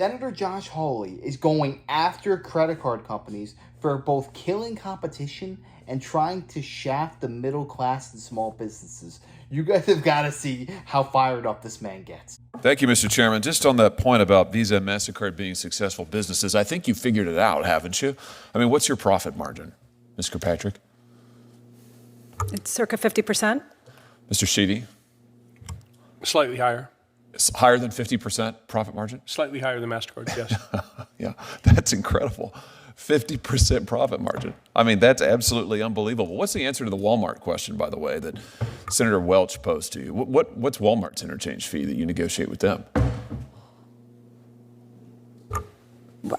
Senator Josh Hawley is going after credit card companies for both killing competition and trying to shaft the middle class and small businesses. You guys have got to see how fired up this man gets. Thank you, Mr. Chairman. Just on that point about Visa and MasterCard being successful businesses, I think you figured it out, haven't you? I mean, what's your profit margin, Ms. Kirkpatrick? It's circa 50%. Mr. Sheedy? Slightly higher. It's higher than 50% profit margin? Slightly higher than MasterCard, yes. Yeah, that's incredible. 50% profit margin. I mean, that's absolutely unbelievable. What's the answer to the Walmart question, by the way, that Senator Welch posed to you? What's Walmart's interchange fee that you negotiate with them?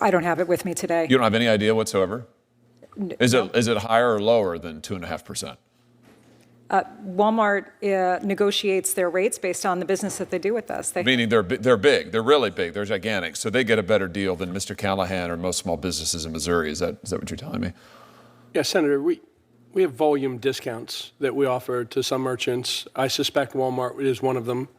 I don't have it with me today. You don't have any idea whatsoever? Is it higher or lower than 2.5%? Walmart negotiates their rates based on the business that they do with us. Meaning they're big. They're really big. They're gigantic. So they get a better deal than Mr. Callahan or most small businesses in Missouri. Is that what you're telling me? Yeah, Senator, we have volume discounts that we offer to some merchants. I suspect Walmart is one of them.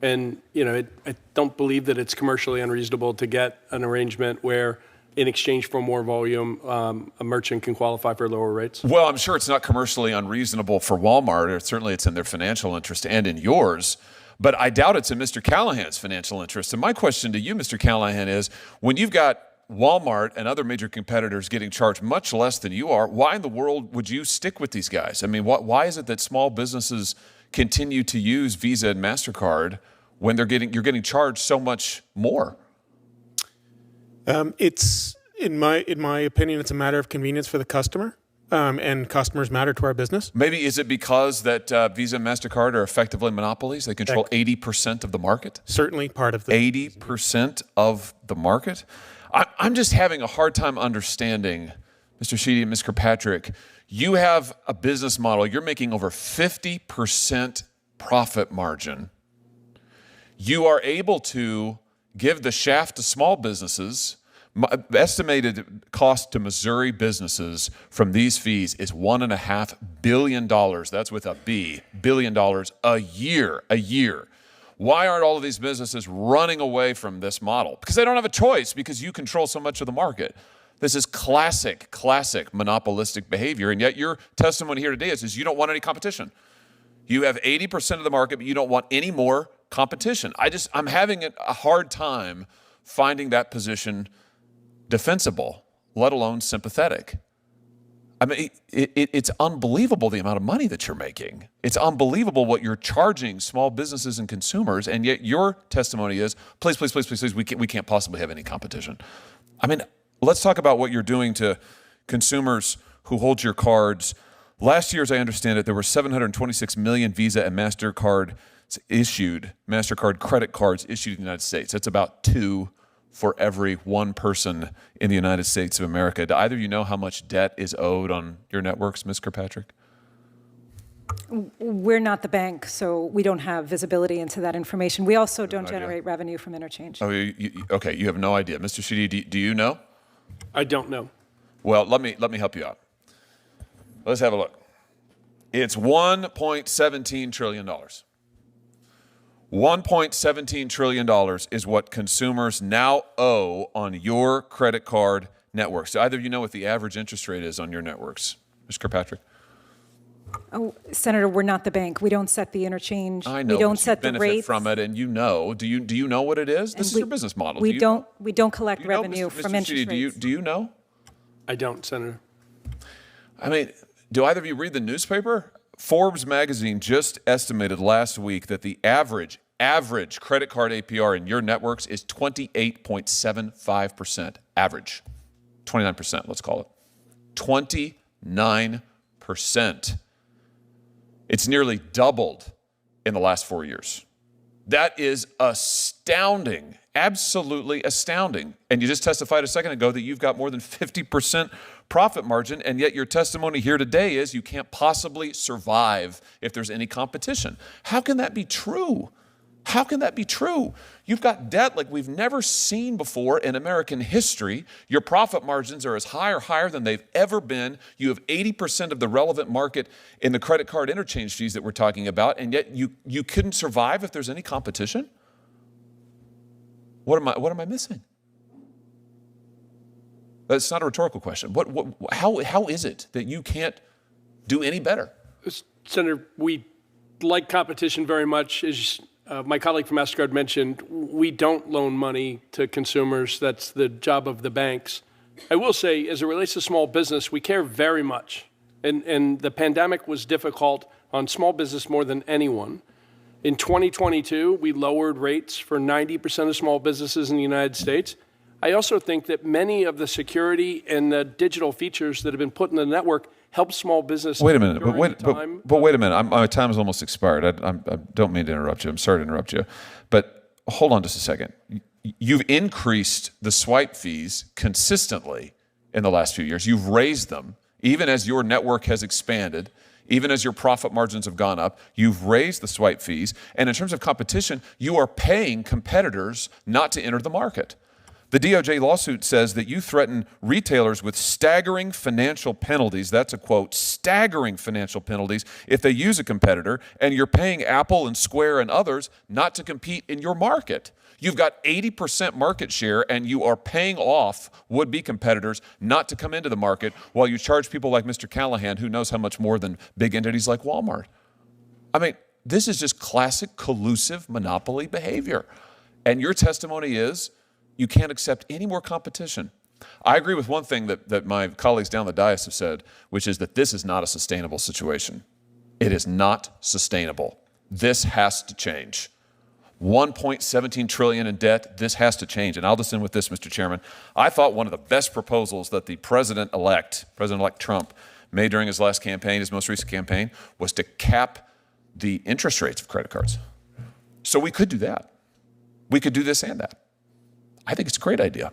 And, I don't believe that it's commercially unreasonable to get an arrangement where in exchange for more volume, a merchant can qualify for lower rates? Well, I'm sure it's not commercially unreasonable for Walmart, or certainly it's in their financial interest and in yours, but I doubt it's in Mr. Callahan's financial interest. And my question to you, Mr. Callahan, is when you've got Walmart and other major competitors getting charged much less than you are, why in the world would you stick with these guys? I mean, why is it that small businesses continue to use Visa and MasterCard when you're getting charged so much more? It's in my opinion, it's a matter of convenience for the customer, and customers matter to our business. Maybe is it because that Visa and MasterCard are effectively monopolies? They control 80% of the market. Certainly part of the 80% of the market. I'm just having a hard time understanding, Mr. Sheedy and Ms. Kirkpatrick. You have a business model. You're making over 50% profit margin. You are able to give the shaft to small businesses. Estimated cost to Missouri businesses from these fees is $1.5 billion. That's with a B, $billion a year. Why aren't all of these businesses running away from this model? Because they don't have a choice, because you control so much of the market. This is classic monopolistic behavior, and yet your testimony here today is you don't want any competition. You have 80% of the market, but you don't want any more competition. I'm having a hard time finding that position defensible, let alone sympathetic. I mean, it's unbelievable the amount of money that you're making. It's unbelievable what you're charging small businesses and consumers, and yet your testimony is, please, we can't possibly have any competition. I mean, let's talk about what you're doing to consumers who hold your cards. Last year, as I understand it, there were 726 million Visa and MasterCard credit cards issued in the United States. That's about 2 for every 1 person in the United States of America. Do either of you know how much debt is owed on your networks, Ms. Kirkpatrick? We're not the bank, so we don't have visibility into that information. We also don't generate revenue from interchange. Oh, okay, you have no idea. Mr. Sheedy, do you know? I don't know. Well, let me help you out. Let's have a look. It's $1.17 trillion. $1.17 trillion is what consumers now owe on your credit card networks. Do either of you know what the average interest rate is on your networks? Ms. Kirkpatrick? Oh, Senator, we're not the bank. We don't set the interchange. I know, we don't but set you the benefit rates from it, and you know. Do you know what it is? This is your business model. We don't collect revenue from Mr. interest Sheedy, rates. do you know? I don't, Senator. I mean, do either of you read the newspaper? Forbes magazine just estimated last week that the average credit card APR in your networks is 28.75%. Average. 29%, let's call it. 29%. It's nearly doubled in the last 4 years. That is astounding, absolutely astounding. And you just testified a second ago that you've got more than 50% profit margin, and yet your testimony here today is you can't possibly survive if there's any competition. How can that be true? How can that be true? You've got debt like we've never seen before in American history. Your profit margins are as high or higher than they've ever been. You have 80% of the relevant market in the credit card interchange fees that we're talking about, and yet you couldn't survive if there's any competition? What am I missing? That's not a rhetorical question. How is it that you can't do any better? Senator, we like competition very much. As my colleague from MasterCard mentioned, we don't loan money to consumers. That's the job of the banks. I will say, as it relates to small business, we care very much. And the pandemic was difficult on small business more than anyone. In 2022, we lowered rates for 90% of small businesses in the United States. I also think that many of the security and the digital features that have been put in the network help small business. Wait a minute, but wait a minute. My time is almost expired. I don't mean to interrupt you. I'm sorry to interrupt you. But hold on just a second. You've increased the swipe fees consistently in the last few years. You've raised them, even as your network has expanded, even as your profit margins have gone up. You've raised the swipe fees. And in terms of competition, you are paying competitors not to enter the market. The DOJ lawsuit says that you threaten retailers with staggering financial penalties. That's a quote, staggering financial penalties if they use a competitor, and you're paying Apple and Square and others not to compete in your market. You've got 80% market share, and you are paying off would-be competitors not to come into the market while you charge people like Mr. Callahan, who knows how much more than big entities like Walmart. I mean, this is just classic collusive monopoly behavior. And your testimony is you can't accept any more competition. I agree with one thing that my colleagues down the dais have said, which is that this is not a sustainable situation. It is not sustainable. This has to change. 1.17 trillion in debt, this has to change. And I'll just end with this, Mr. Chairman. I thought one of the best proposals that the President-elect Trump, made during his last campaign, his most recent campaign, was to cap the interest rates of credit cards. So we could do that. We could do this and that. I think it's a great idea.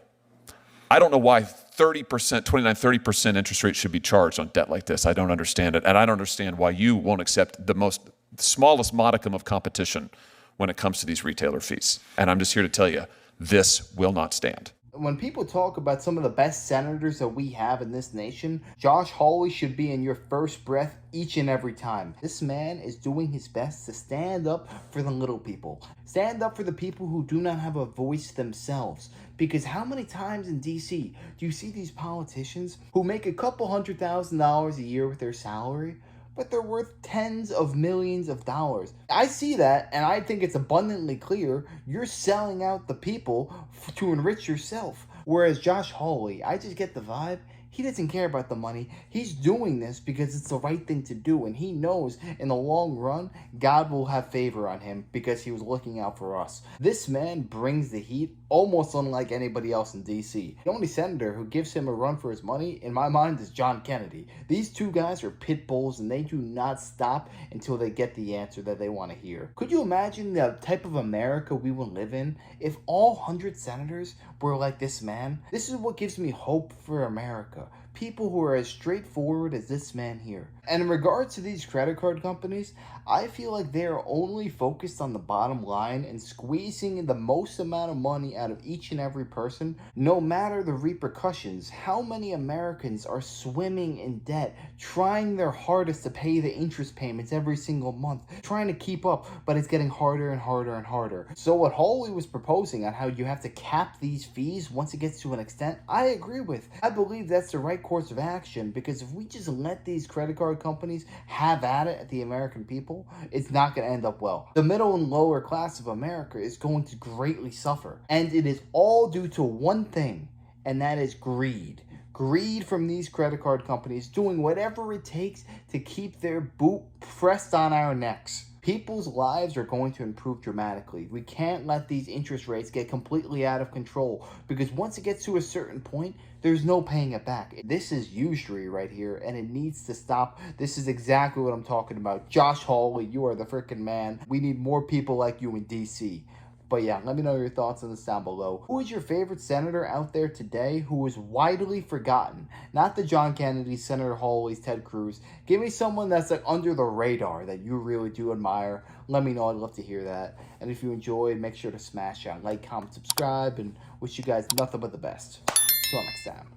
I don't know why 30% interest rate should be charged on debt like this. I don't understand it. And I don't understand why you won't accept the smallest modicum of competition when it comes to these retailer fees. And I'm just here to tell you, this will not stand. When people talk about some of the best senators that we have in this nation, Josh Hawley should be in your first breath each and every time. This man is doing his best to stand up for the little people. Stand up for the people who do not have a voice themselves. Because how many times in DC do you see these politicians who make a couple $100,000 a year with their salary, but they're worth tens of millions of dollars? I see that, and I think it's abundantly clear you're selling out the people to enrich yourself. Whereas Josh Hawley, I just get the vibe, he doesn't care about the money. He's doing this because it's the right thing to do, and he knows in the long run, God will have favor on him because he was looking out for us. This man brings the heat almost unlike anybody else in DC. The only senator who gives him a run for his money, in my mind, is John Kennedy. These two guys are pit bulls, and they do not stop until they get the answer that they want to hear. Could you imagine the type of America we would live in if all 100 senators were like this man? This is what gives me hope for America. People who are as straightforward as this man here. And in regards to these credit card companies, I feel like they are only focused on the bottom line and squeezing the most amount of money out of each and every person, no matter the repercussions. How many Americans are swimming in debt, trying their hardest to pay the interest payments every single month, trying to keep up, but it's getting harder and harder and harder. So what Hawley was proposing on how you have to cap these fees once it gets to an extent, I agree with. I believe that's the right course of action, because if we just let these credit card companies have at it at the American people, it's not going to end up well. The middle and lower class of America is going to greatly suffer. And it is all due to one thing, and that is greed. Greed from these credit card companies doing whatever it takes to keep their boot pressed on our necks. People's lives are going to improve dramatically. We can't let these interest rates get completely out of control, because once it gets to a certain point, there's no paying it back. This is usury right here, and it needs to stop. This is exactly what I'm talking about. Josh Hawley, you are the freaking man. We need more people like you in DC. But yeah, let me know your thoughts on this down below. Who is your favorite senator out there today who is widely forgotten? Not the John Kennedy, Senator Hawley's, Ted Cruz. Give me someone that's like under the radar that you really do admire. Let me know. I'd love to hear that. And if you enjoyed, make sure to smash that like, comment, subscribe, and wish you guys nothing but the best. Till next time.